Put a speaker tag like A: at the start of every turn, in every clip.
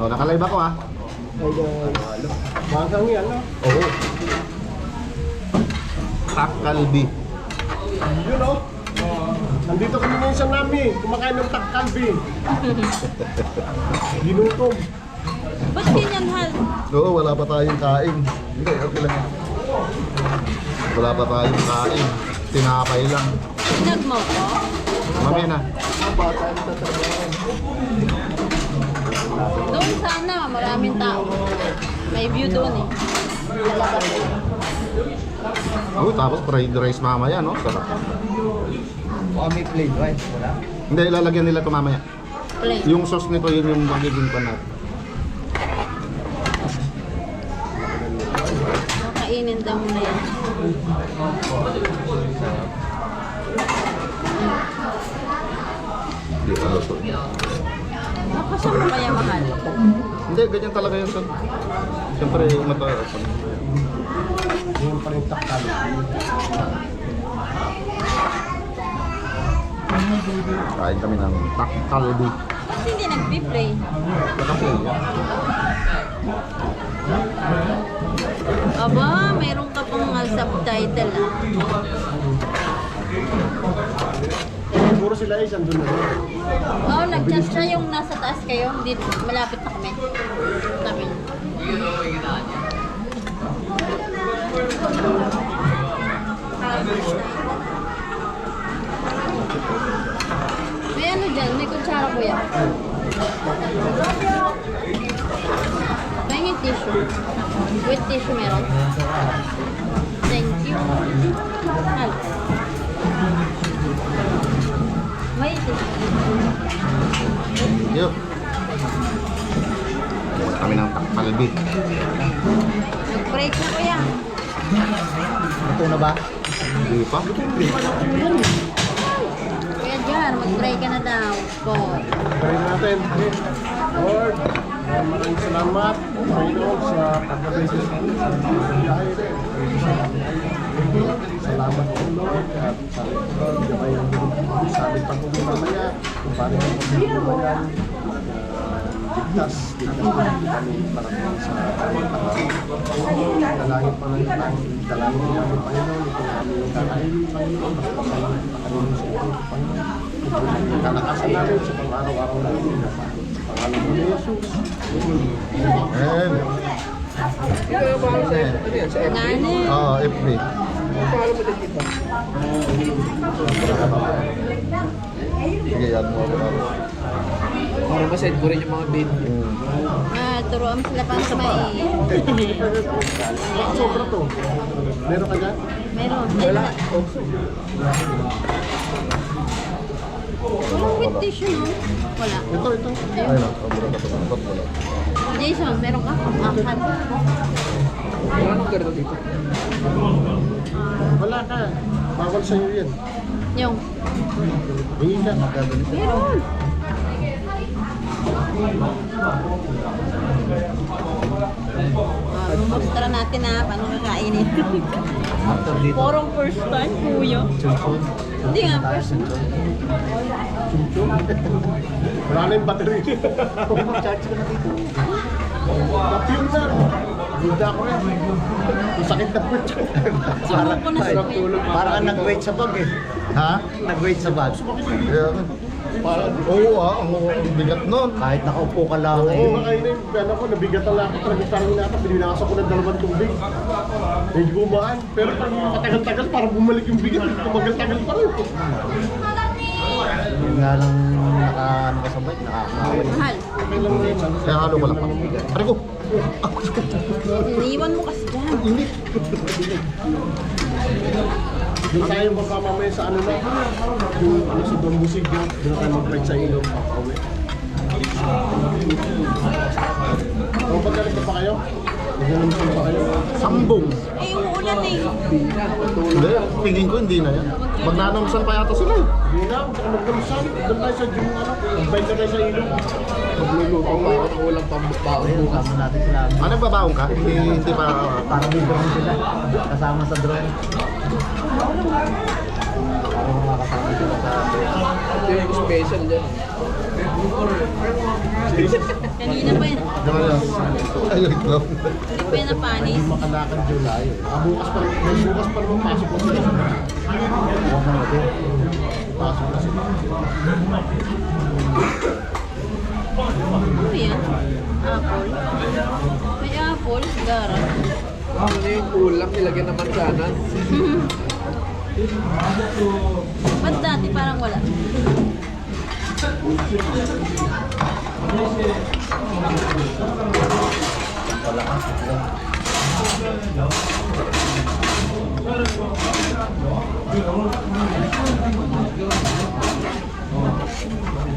A: Oh, nakalive ako ha.
B: Ay guys. Bagang yan no?
A: Oo. Takkalbi.
B: Yun o. Nandito kami ngayon sa Nami. Kumakain ng takkalbi. Ginutom.
C: Ba't ganyan, Hal?
A: Oo, wala pa tayong kain. Hindi, okay lang. Wala pa tayong kain. Tinapay lang.
C: Tinag mo ko?
A: Mamaya na.
C: Doon sana, maraming tao. May view doon eh.
A: Oh, tapos fried rice mamaya, no? Sarap.
B: May plain rice. Wala?
A: Hindi, ilalagyan nila ito mamaya.
C: Plain.
A: Yung sauce nito, yun yung magiging panat.
C: Kainin daw muna yan.
A: Hindi ko gusto.
C: Nakasya mo kaya mahal?
A: Hindi, ganyan talaga yung sauce. Siyempre, mataas.
B: Yung pa rin takkalbi.
A: Kain kami ng takkalbi.
C: Ba't hindi nag-play?
A: Nakaplay yan.
C: Aba, meron ka pang subtitle ah.
B: Puro sila ay sandun na rin.
C: Oo, nag-chat siya yung nasa taas kayo. Hindi, malapit na kami. Sabi niya. May ano dyan, may kutsara ko yan. May tissue. With tissue meron. Thank you. Hal. May tissue.
A: Yo. Kaya kami ng takkalbi.
C: Nag-break na kuya.
A: Ito na ba? Hindi pa.
C: Kuya Jar, mag-break ka na daw. Po.
B: Try natin. Lord, maraming salamat. Panginoon sa pagbabeses sa biyahe. Salamat po Lord. At sa Lord, gabay ang sa aming pagpupunta mamaya. Kung paano yung pagpupunta mamaya. Ligtas kami parating sa aming pangalan. Dalangin pa ng dalangin. Dalangin din namin Panginoon. Ito namin yung kakainin Panginoon. Basta Panginoon sa ito Panginoon. Kalakasan namin sa pang-araw-araw namin. Pangalan mo ni Jesus.
A: Ayan.
C: Ngani.
A: Oo, FB. Sige, yan mo ako.
D: Para masend ko rin yung mga bid.
C: Turuan mo sila pang may...
B: Bakit sobra to? Meron ka dyan?
C: Meron. Wala. Walang with tissue, no? Wala.
B: Ito.
A: Ay, no. Sobrang kapatang. Wala.
C: Jason, meron ka? Akat.
D: Anong ganito dito?
B: Wala ka. Bawal sa'yo yan.
C: Yung.
B: Hingi ka.
C: Meron. Mumustara natin na paano kakainin. Porong first time, kuya. Hindi nga, first time.
B: Wala na yung battery. Charge ko na dito. Papiyong na. Buda ko rin. Ang sakit na po.
C: Sumuko na si kuya.
E: Parang nag-wait sa bag eh.
A: Ha?
E: Nag-wait sa bag.
A: Kaya, oo ang bigat nun.
E: Kahit nakaupo ka lang
B: Oo,
E: eh.
B: makain na yung ano ko, nabigatan lang ako. Tragitangin na ako. Bininakas ako ng 2 tubig. Medyo gumaan. Pero pag matagal-tagal, parang bumalik yung bigat. Tumagal-tagal pa rin.
E: Yung nga lang ano ka sa bike, nakakawin.
C: Mahal.
B: Okay lang na yun.
A: Kaya halo ko lang pa. Pare ko.
C: Iniwan mo kasi dyan.
A: Init.
B: Doon tayo magpapamaya sa ano na. Yung ano sa Bambusig yun. Doon tayo mag-ride sa ilong. Papauwi. Kung pagkalit pa kayo? Naglalumsan pa kayo?
A: Sambong.
C: Eh, umuulan eh.
A: Hindi, tingin ko hindi na yan. Magnanamsan pa yata sila eh.
B: Hindi na, huwag ka maglamsan. Doon tayo sa gym ano. Mag-bike na tayo sa ilong. Magluluto.
D: Ako ng ulang pambukbao.
E: Ayun, kasama natin sila.
A: Ano, babaong ka? Hindi pa.
E: Parang may drone sila. Kasama sa drone. Parang mga kasama sila sa
D: Ito yung special dyan.
C: Kanina pa yun.
A: Gano'n. Ay, wait lang.
C: Hindi pa yun napanis.
B: Makalakad July. Bukas pa, may bukas pa naman pasok na sila. Pasok na sila.
C: Ano yan? Apple. May apple. Gara.
D: Ano yung ulam nilagyan ng mansanas?
C: Ba't dati parang wala?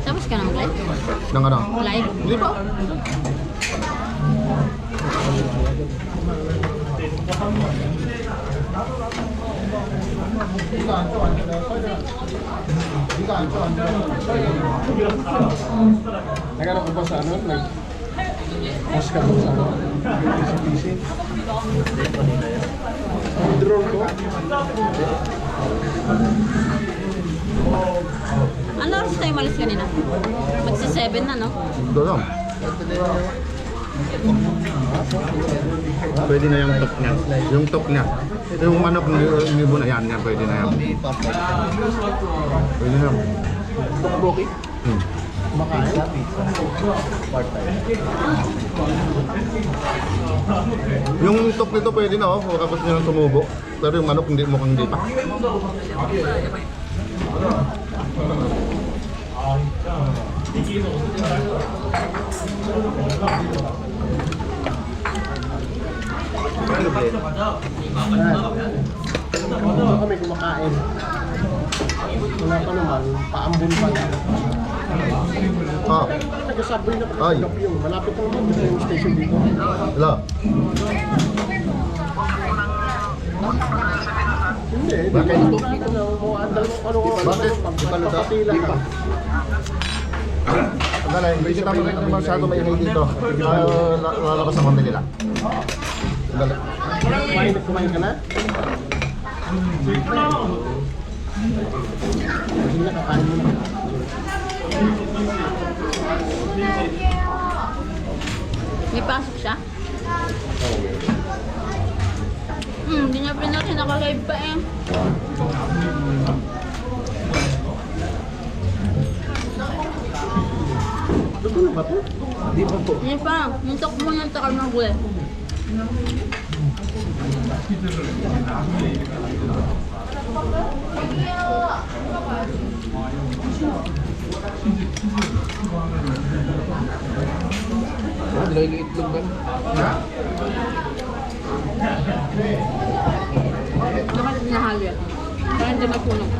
C: Tapos ka ng live?
A: Nang ano?
C: Live?
A: Hindi pa.
B: Nagano ko ba sa ano? Nag-post ka ba sa ano? PC. Ang drone ko?
C: Ano oras tayo malis kanina? Magsi-7 na, no?
A: Doon lang. Pwede na yung top niya. Yung top niya. Yung manok ng ibo na yan. Yan, pwede na yan. Pwede na.
D: Tokboki?
A: Hmm.
B: Makain?
A: Yung top nito pwede na oh. Kapag nyo nang tumubo. Pero yung manok hindi mukhang hindi pa.
B: Dito kami kumakain. Wala pa naman, paambon pa lang.
A: Ah,
B: Nag-subway na
A: Ay.
B: pagkakap yung malapit lang doon sa yung station dito.
A: wala.
B: Hindi, di
A: Bakit?
B: ba? Ano
A: Bakit? Di pa luto?
B: Kapatila ka.
A: Sandali, hindi kita mo rin masyado maingay dito. Lalabas ang konti nila. Sandali.
B: Kumain ka na? Sige na, kakain mo na.
C: May pasok siya? Hindi niya pinasin. Naka-live pa eh.
B: Tutuloy ba ito?
D: Hindi pa po.
C: Hindi pa. Muntok mo yung takal ng gulay.
D: Ano, nilagay yung itlog ba?
C: Bakit nahalo yan? Parang hindi magpunog.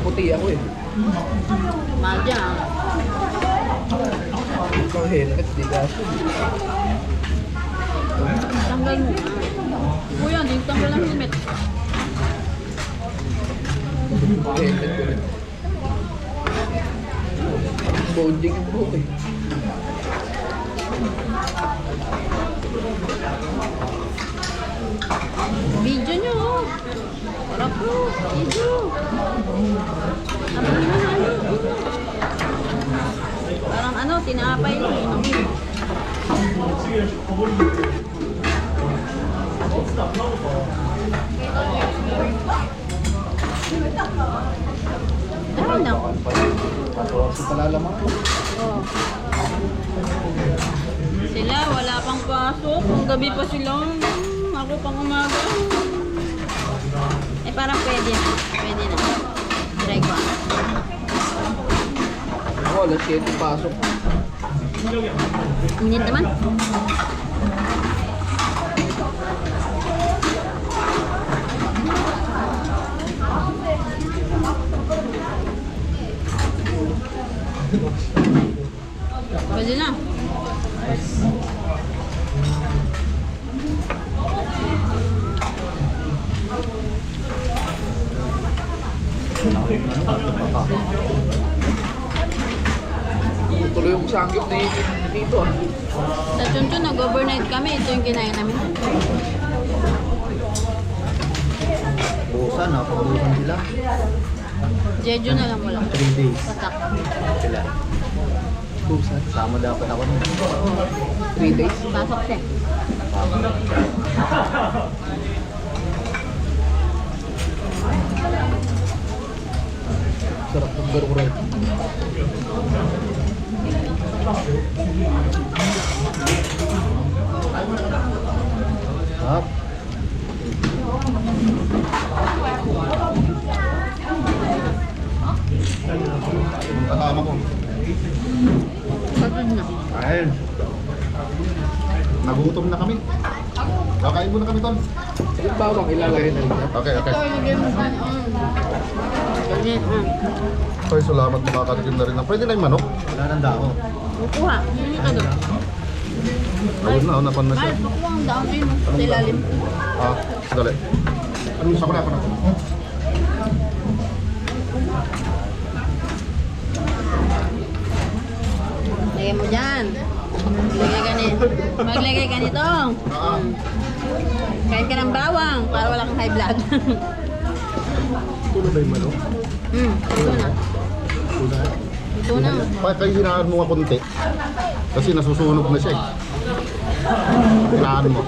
D: Puti ako eh.
C: Mahal dyan ah.
D: Ikaw helmet, di gaso.
C: Tanggal mo. Kuya, hindi tanggal ang helmet.
D: Helmet ko rin. Bonding yung buhok eh.
C: Video nyo oh. Wala po. Video. Abang na ano. Parang ano, tinapay lang eh. No? Ano na?
B: Kasi palalaman ko.
C: Oh. Sila, wala pang pasok. Kung gabi pa sila, ako pang umaga. Eh, parang pwede na. Pwede na. Try ko.
D: Ako, alas 7 pasok.
C: Minute naman. Pwede na.
D: Tuloy yung sanggip na yun dito ah.
C: Sa Chunchun, nag-overnight kami. Ito yung kinain namin.
E: Busan, napabusan sila.
C: Jeju na lang wala.
E: 3 days.
C: Patak.
E: Sila. Sama dapat ako nun.
D: 3 days.
C: Pasok siya.
E: Sarap ng garura. Sarap.
A: Yung kasama ko.
C: Pagod na.
A: Ayun. Nagutom na kami. Kakain muna kami, Ton.
D: Yung bawang ilalagay na rin.
A: Okay, okay.
C: Lagyan mo sa Ganyan,
A: Ay, salamat, makakatikim na rin. Pwede na yung manok.
E: Wala nang dako.
C: Kukuha. Hindi ka doon.
A: Ayun na, napan na siya.
C: Mahal, kukuha ang daan din. Sa ilalim.
A: Ah, dali. Ako na.
C: Lagyan mo dyan. Maglagay ka nito. Kain ka ng bawang para wala kang high blood.
B: Ito na ba yung manok?
C: Ito na.
B: Ito na.
C: Ito na.
A: Kaya hinaan mo nga konti. Kasi nasusunog na siya eh. Hinaan mo.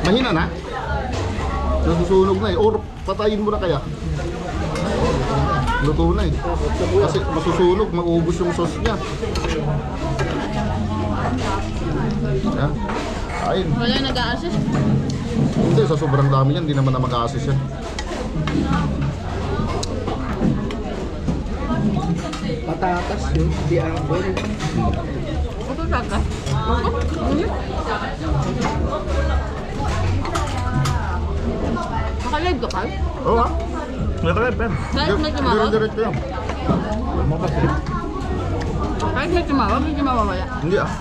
A: Mahina na? Nasusunog na eh. Or patayin mo na kaya. Luto na eh. Kasi masusunog, maubos yung sauce niya. Yan. Kain.
C: Wala yung nag-a-assist.
A: Hindi, sa sobrang dami yan, hindi naman na mag-a-assist yan.
D: Patatas yun. Di apple.
C: Ito saga. Nakalive ka pa?
A: Oo ha? May kalay, pen.
C: Kahit may tumawag?
A: Diretso yan.
C: Kahit may tumawag, hindi mawawala.
A: Hindi ah.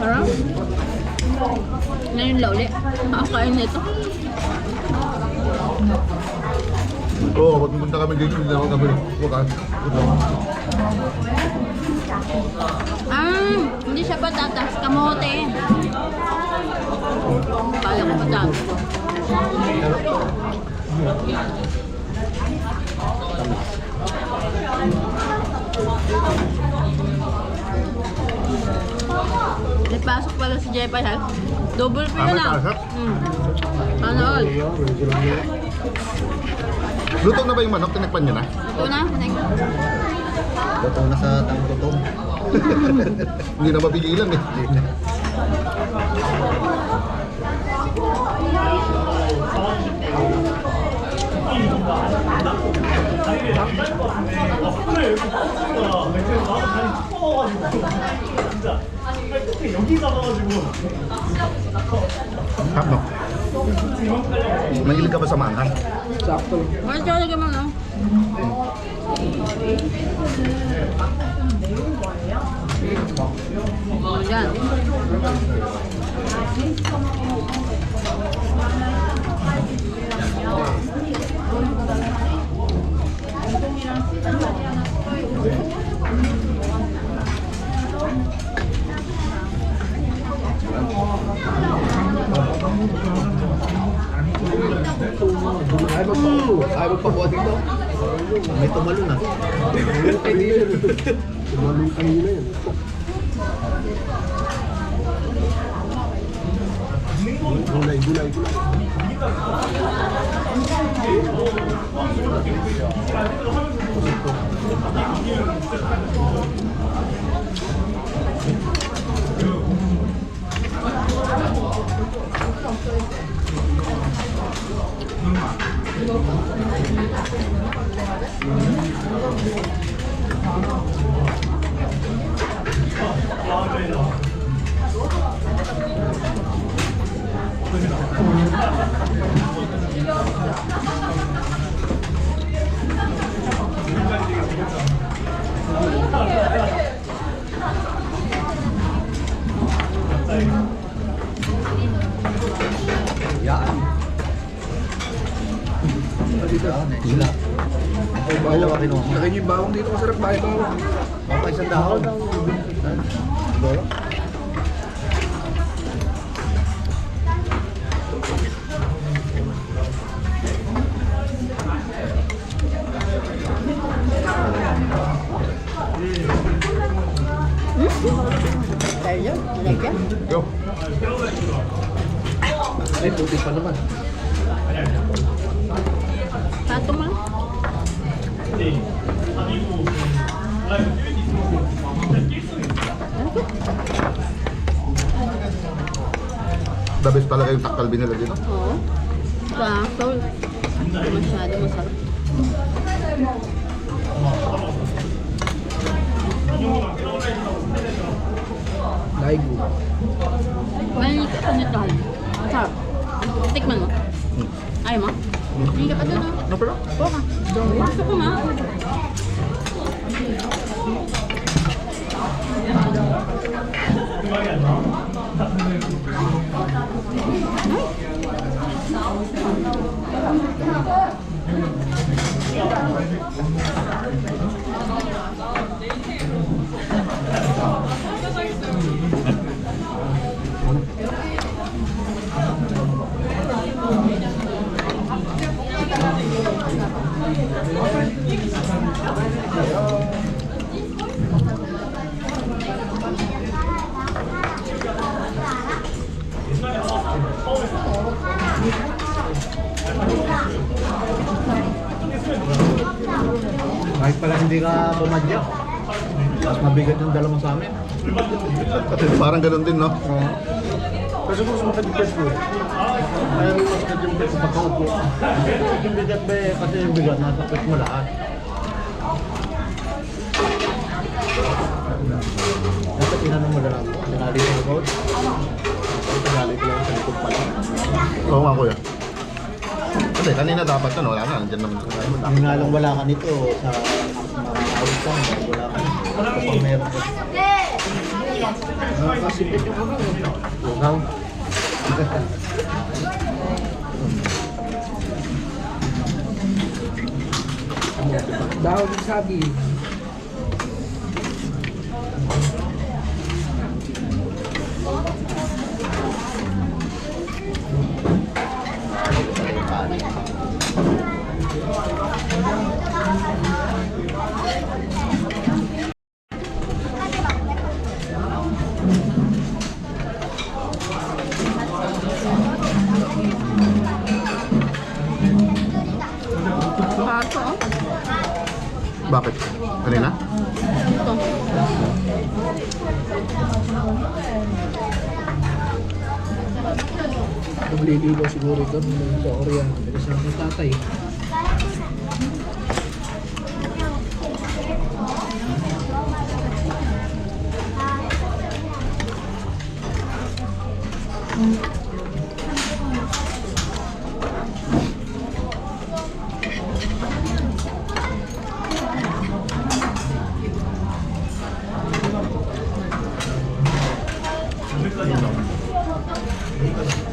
C: Parang? Ngayon lauli. Makakain na ito.
A: Oo, pag pumunta kami dito, hindi naman kami bukas.
C: Hindi siya patatas. Kamote. Kala ko patatas. May pasok pala si Jepay ha. Double pay na
A: May
C: lang.
A: pasok?
C: Ano all?
A: Luto na ba yung manok? Tinakpan nyo na?
C: Ito na.
E: Luto na sa tangtutong.
A: Hindi na mapigilan eh. Hap no? Mahilig ka ba sa maanghang?
D: Sakto lang.
C: Ano siya lagyan mo no? Yan.
D: Ay, magpakuha dito.
E: May tumalo na.
D: Hindi yun.
B: Tumalong kayo na yun. Gulay.
E: Yan. Sila. Ay, bawang ka kinuha.
D: Laki niyo yung bawang dito. Masarap ba yung bawang?
E: Okay, isang dahon. Ay, puti pa naman.
C: Patong lang.
A: The best talaga yung takal binila dito.
C: Oo. Sakto. Masyado masarap.
E: Laigo.
C: May ka nito. Masarap. Tikman mo. Ayaw mo? Hindi ka pa doon.
A: No, pero?
C: Oo ka. Gusto ko nga.
E: Kahit pala hindi ka pumadya. Mas mabigat yung dala mo sa amin.
A: Parang ganun din, no?
B: Kasi kung sumakit yung pes ko eh. Ayaw mo sumakit yung pes pagkaupo.
E: Yung bigat ba eh, kasi yung bigat nasa pet mo lahat. Dapat inanong mo na lang. Tinali ko yung coach.
B: Tagali ko lang sa likod pala.
A: Oo nga, kuya. Kasi kanina dapat ano, wala na. Nandiyan naman sa kayo.
E: Yung nga lang wala ka nito sa mga outcome. Wala ka nito. Kapag meron ka.
B: Nakasipit yung mga. Ugaw.
E: Dahon ng sabi.
C: Pato.
A: Bakit? Kanina?
C: Ito.
E: Magliligaw siguro ito sa Korea. Kasi ang tatay.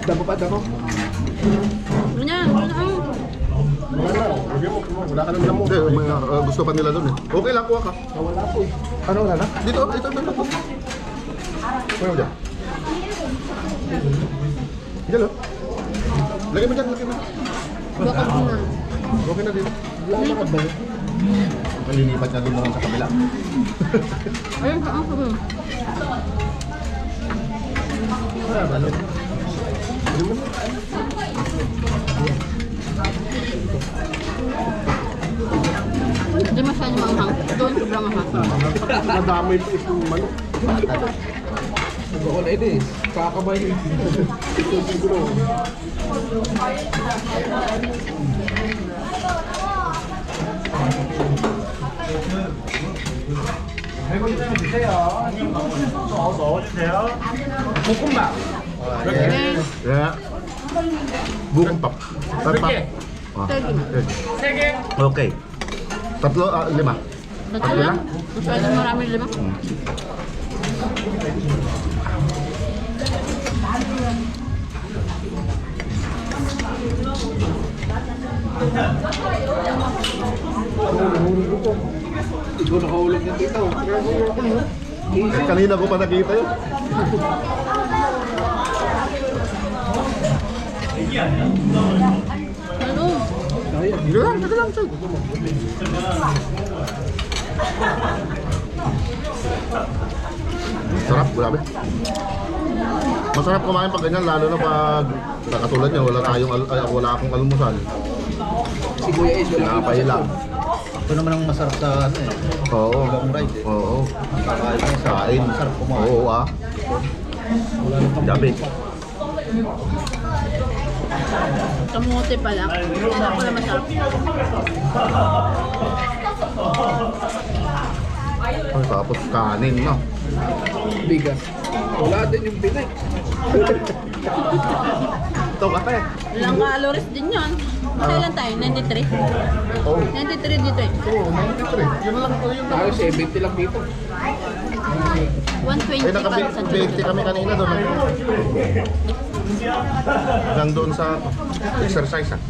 B: Damo pa, damo.
C: Ganyan.
B: Wala na. Wala ka ng damo.
A: Hindi, gusto pa nila doon eh. Okay lang, kuha ka.
B: Wala po eh. Ano wala na?
A: Dito, ito. Kuha mo dyan. Dyan, oh. Lagay mo dyan, lagay mo.
C: Baka na.
A: Okay na dito.
B: Wala ba yun?
A: Malilipat na doon naman sa kabila.
C: Ayun, saan ka ba?
B: Wala ba? Ano?
C: Hindi masyado manghang. Doon, sobrang manghang.
B: Nadamay po itong manok.
E: Ako na ito eh. Kakabay.
B: Ito siguro.
E: Kukumba.
C: Okay.
A: Yeah. Bukong pap. Pap.
C: Sige.
A: Okay. Tatlo, 5.
C: Tatlo lang. Masyado marami lima.
B: Ito nakahulog ng dito.
A: Kanina ko pa nakita yun.
C: Ano?
A: Dito lang, sir. Sarap, grabe. Masarap kumain pag ganyan, lalo na pag katulad niya, wala akong almusal.
D: Si Kuya Ace, wala
A: Nakapay lang.
E: Ito naman ang masarap sa ano eh.
A: Oo.
E: Long ride eh.
A: Oo.
E: Kakain ka sa
A: Kain.
E: masarap kumain.
A: Oo ah. Gabi.
C: Kamote pala. Kaya pala masarap.
A: Ay, tapos kanin na.
D: bigas. Wala din yung Pinay.
A: Ito kape.
C: Ilang calories din yun. Kailan tayo? 93?
A: Oo.
C: 93 dito eh.
A: Oo, 93. Yun lang. Yun lang.
D: Tayo 70 lang dito.
C: 120
A: Eh,
C: para sa
A: naka-20 kami kanina doon. Hanggang doon sa exercise ah.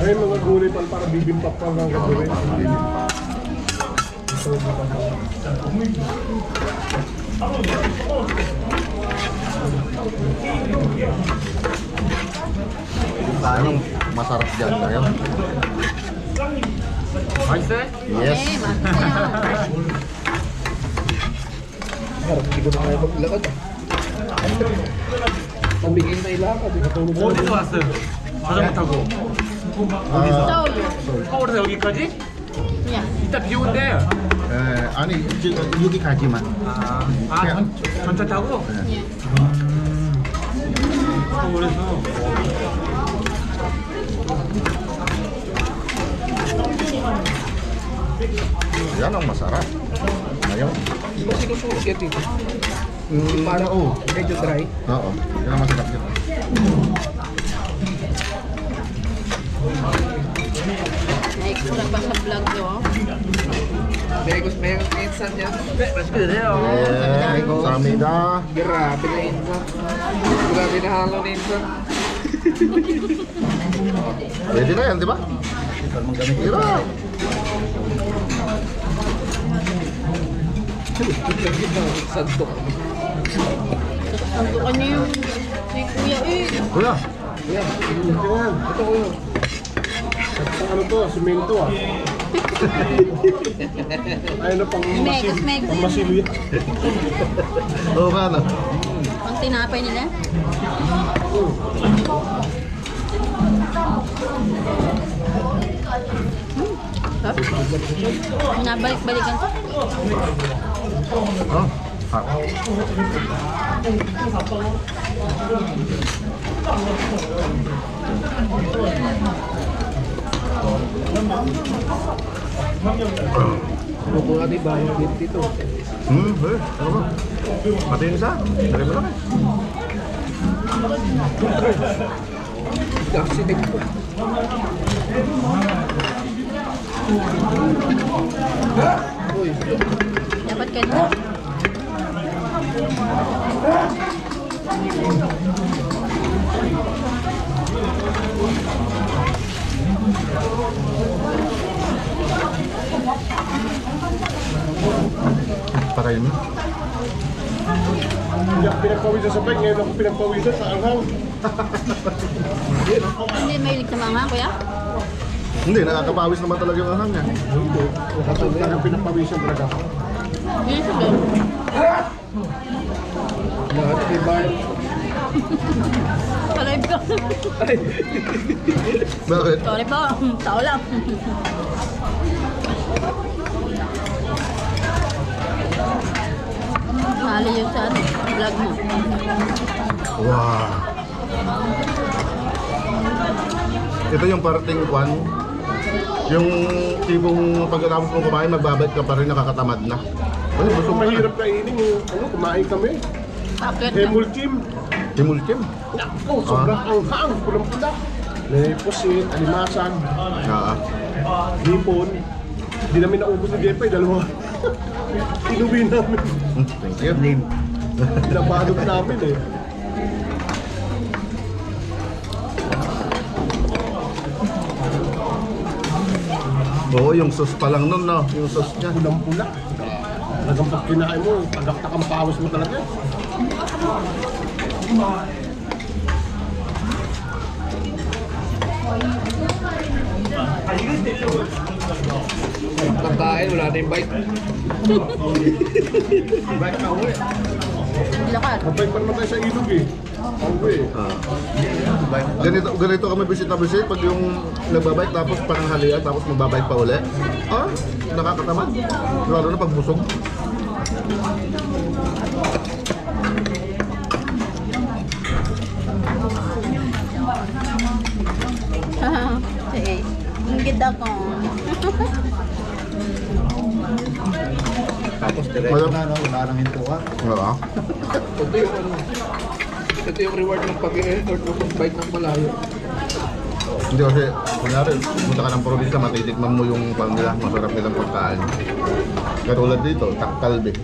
B: Ay, mga gulay pala para bibimbap pa ng gagawin.
A: Anong masarap dyan tayo? Yes.
C: Eh, masaya.
D: Harap, hindi ko na kaya maglakad. Pabigin na ilakad.
F: 어디서 왔어요? 자전거 타고
C: Soul.
F: 서울에서 여기까지?
C: Yeah.
F: 이따 비 온대.
A: 아니 여기까지만.
F: 전차 타고?
C: Yeah.
F: 서울에서
A: Yan ang masarap. Ayaw.
D: Di ba sinusulit yan dito?
A: Parang oo.
D: Medyo dry.
A: Oo. Yan ang masarap yun.
C: Na-extra pa sa vlog nyo.
D: Megos, megos minsan yan.
F: 맛있게 드세요.
A: Eh, samida.
D: Grabe na insan. Grabe na halo na insan.
A: Pwede na yan, di ba? Tira.
D: Santok.
C: Sandukan nyo yung si Kuya eh.
A: Kuya.
D: Yan.
B: Yan.
D: Ito ko yun.
B: Sa ano to, simento ah. Ay na pang
C: Megas, megas.
B: pang masilo yan.
A: Oo nga na.
C: Pang tinapay nila. Nabalik-balikan ko.
A: Oh. Ah.
D: Buko natin bayang din dito.
A: Ano ba? Pati yung isa. Dari mo lang eh.
D: Kasi dito. Uy,
C: Dapat ganun.
A: Patay mo.
B: Hindi ako pinagpawisan sa bike, ngayon ako pinagpawisan sa anghang.
C: Hindi mahilig sa mga kuya.
A: Hindi, nakakapawis naman talaga yung ahang niya.
B: Hindi, talagang pinagpawisan talaga ako.
C: Hindi sa doon.
D: lahat may bayang.
C: Palive ko.
A: Bakit?
C: Sorry po. Tao lang. Mali yung sa vlog mo.
A: Wow. Ito yung parting kwan. Yung tipong pagkatapos mong kumain, magbabait ka pa rin, nakakatamad na. Ano, busog ka na.
B: Mahirap kainin yung kumain kami.
C: Chocolate na.
B: Emulkim.
A: Himulkim.
B: Naku, sobrang anghang. Pulang-pula. May pusit, alimasan, hipon. Hindi namin naubos ni Jepay, dalawa. Inuwi namin.
A: Thank you.
B: Pinabalot namin eh.
A: Oo, yung sauce pa lang nun, no? Yung sauce niya.
B: Pulang-pula. Talagang pag kinain mo, tagaktak ang pawis mo talaga.
D: Pagkain, wala na yung bite.
C: Lakas.
B: Mabay pa naman tayo sa ilog eh. Pauwi eh.
A: Ganito kami visit na visit. Pag yung nagbabike tapos pananghalian tapos magbabike pa uli. Ah, nakakatamad. Lalo na pag busog.
C: Sige. Ingit ako.
E: Tapos diretso na, no? Wala nang hintuan.
A: Wala.
D: Ito yung ano. Ito yung reward ng pag-effort mo pag-bike ng malayo.
A: Hindi kasi, kunyari, punta ka ng probinsya, matitikman mo yung pang nila, masarap nilang pagkain. Katulad dito, takkalbe.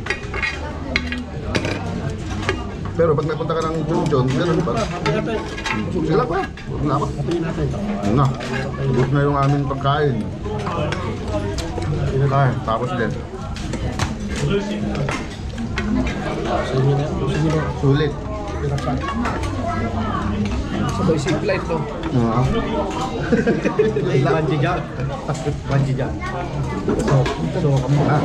A: Pero pag napunta ka ng Junjun, ganun pa. Sila pa. Wala pa.
B: Patayin natin.
A: Na, good na yung aming pagkain. Ay, tapos din. Sulit.
D: Sabay zip line, no?
A: Ah.
E: Bungee jump. Bungee jump. So, kamo na.